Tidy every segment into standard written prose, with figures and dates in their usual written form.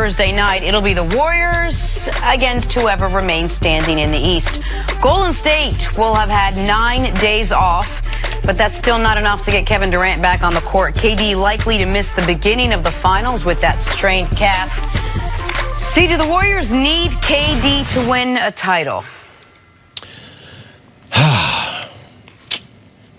Thursday night. It'll be the Warriors against whoever remains standing in the East. Golden State will have had 9 days off, but that's still not enough to get Kevin Durant back on the court. KD likely to miss the beginning of the finals with that strained calf. See, do the Warriors need KD to win a title?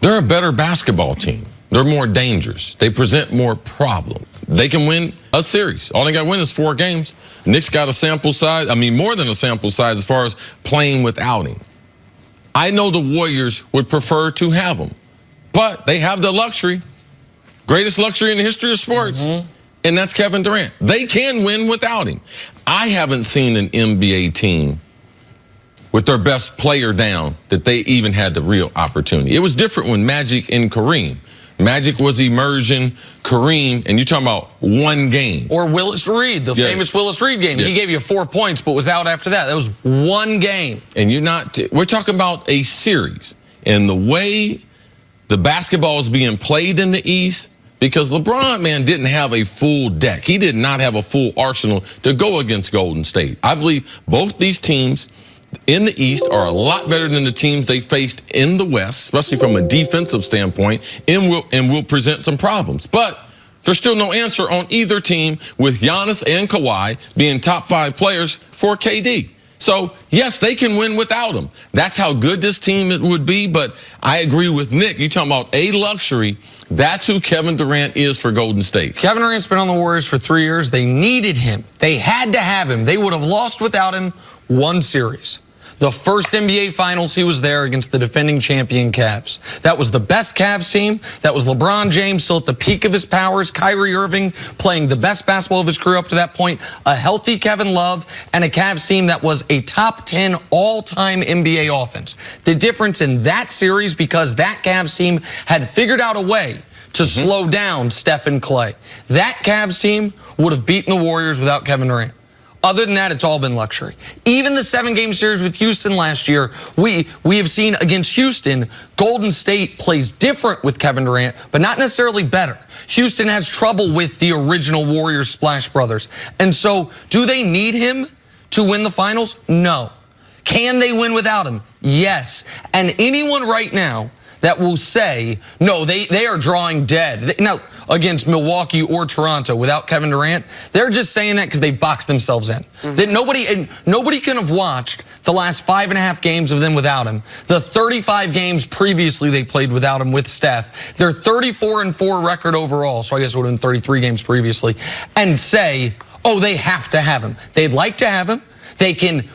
They're a better basketball team. They're more dangerous. They present more problems. They can win a series. All they got to win is 4 games. Knicks got a sample size, more than a sample size as far as playing without him. I know the Warriors would prefer to have him, but they have the luxury, greatest luxury in the history of sports, and that's Kevin Durant. They can win without him. I haven't seen an NBA team with their best player down that they even had the real opportunity. It was different when Magic and Kareem. Magic was immersion, Kareem, and you're talking about 1 game. Or Willis Reed, the famous Willis Reed game. He gave you 4 points, but was out after that. That was 1 game. And we're talking about a series. And the way the basketball is being played in the East, because LeBron, man, didn't have a full deck. He did not have a full arsenal to go against Golden State. I believe both these teams in the East are a lot better than the teams they faced in the West, especially from a defensive standpoint, and will present some problems. But there's still no answer on either team with Giannis and Kawhi being top 5 players for KD. So, yes, they can win without him. That's how good this team would be, but I agree with Nick. You're talking about a luxury. That's who Kevin Durant is for Golden State. Kevin Durant's been on the Warriors for 3 years. They needed him. They had to have him. They would have lost without him 1 series. The first NBA Finals, he was there against the defending champion Cavs. That was the best Cavs team. That was LeBron James still at the peak of his powers, Kyrie Irving playing the best basketball of his career up to that point, a healthy Kevin Love, and a Cavs team that was a top 10 all-time NBA offense. The difference in that series, because that Cavs team had figured out a way to slow down Steph and Clay. That Cavs team would have beaten the Warriors without Kevin Durant. Other than that, it's all been luxury. Even the 7-game series with Houston last year, we have seen against Houston, Golden State plays different with Kevin Durant, but not necessarily better. Houston has trouble with the original Warriors Splash Brothers. And so, do they need him to win the finals? No. Can they win without him? Yes. And anyone right now that will say, no, they are drawing dead. Now, against Milwaukee or Toronto without Kevin Durant, they're just saying that because they boxed themselves in. That nobody can have watched the last 5.5 games of them without him. The 35 games previously they played without him with Steph. Their 34-4 record overall, so I guess it would have been 33 games previously, and say, oh, they have to have him. They'd like to have him.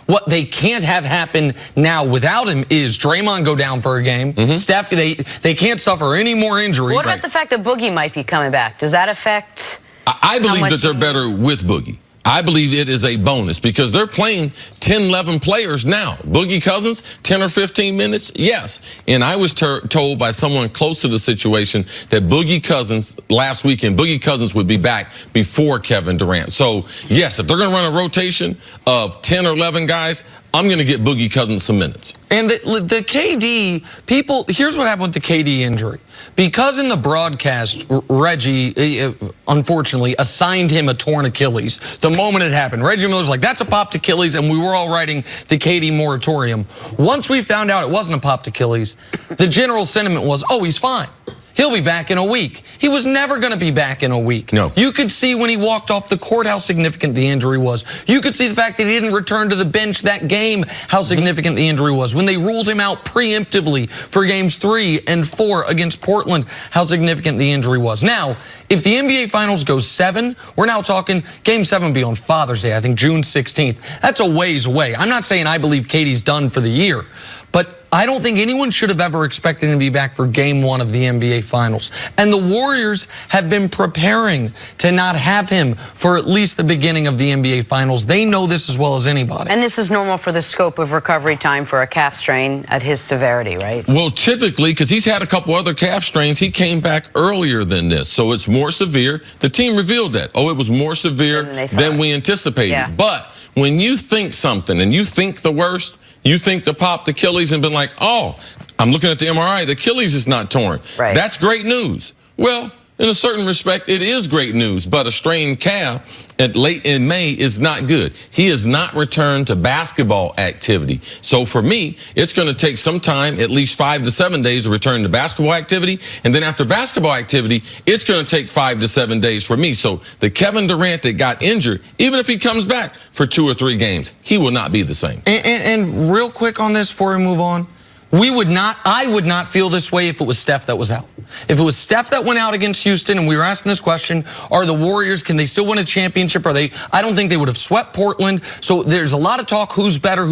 What they can't have happen now without him is Draymond go down for a game. Steph, they can't suffer any more injuries. What about the fact that Boogie might be coming back? Does that affect? I believe that they're better with Boogie. I believe it is a bonus because they're playing 10, 11 players now. Boogie Cousins, 10 or 15 minutes, yes. And I was told by someone close to the situation that Boogie Cousins, last weekend, Boogie Cousins would be back before Kevin Durant. So, yes, if they're going to run a rotation of 10 or 11 guys, I'm going to get Boogie Cousins some minutes. And the KD, here's what happened with the KD injury. Because in the broadcast, Reggie, unfortunately, assigned him a torn Achilles the moment it happened. Reggie Miller's like, that's a popped Achilles, and we were all writing the KD moratorium. Once we found out it wasn't a popped Achilles, the general sentiment was, oh, he's fine. He'll be back in a week. He was never going to be back in a week. No. You could see when he walked off the court how significant the injury was. You could see the fact that he didn't return to the bench that game, how significant the injury was. When they ruled him out preemptively for games 3 and 4 against Portland, how significant the injury was. Now, if the NBA Finals goes 7, we're now talking Game 7 will be on Father's Day, I think June 16th. That's a ways away. I'm not saying I believe KD's done for the year, but I don't think anyone should have ever expected him to be back for Game 1 of the NBA Finals. And the Warriors have been preparing to not have him for at least the beginning of the NBA Finals. They know this as well as anybody. And this is normal for the scope of recovery time for a calf strain at his severity, right? Well, typically, because he's had a couple other calf strains, he came back earlier than this. So it's more severe. The team revealed that. Oh, it was more severe than we anticipated. Yeah. But when you think something and you think the worst, you think the popped Achilles and been like, oh, I'm looking at the MRI, the Achilles is not torn. Right. That's great news. Well, in a certain respect, it is great news, but a strained calf late in May is not good. He has not returned to basketball activity. So for me, it's going to take some time, at least 5 to 7 days to return to basketball activity. And then after basketball activity, it's going to take 5 to 7 days for me. So the Kevin Durant that got injured, even if he comes back for 2 or 3 games, he will not be the same. And real quick on this before we move on. I would not feel this way if it was Steph that was out. If it was Steph that went out against Houston and we were asking this question, are the Warriors, can they still win a championship? I don't think they would have swept Portland. So there's a lot of talk, who's better,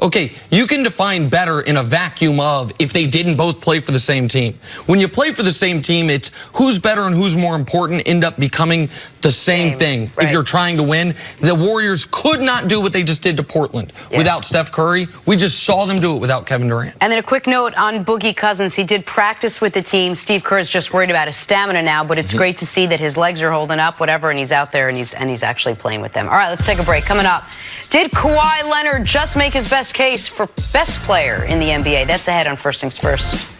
Okay, you can define better in a vacuum of if they didn't both play for the same team. When you play for the same team, it's who's better and who's more important end up becoming the same thing. Right. If you're trying to win, the Warriors could not do what they just did to Portland without Steph Curry. We just saw them do it without Kevin Durant. And then a quick note on Boogie Cousins. He did practice with the team. Steve Kerr is just worried about his stamina now, but it's great to see that his legs are holding up, whatever, and he's out there and he's actually playing with them. All right, let's take a break. Coming up, did Kawhi Leonard just make his best case for best player in the NBA? That's ahead on First Things First.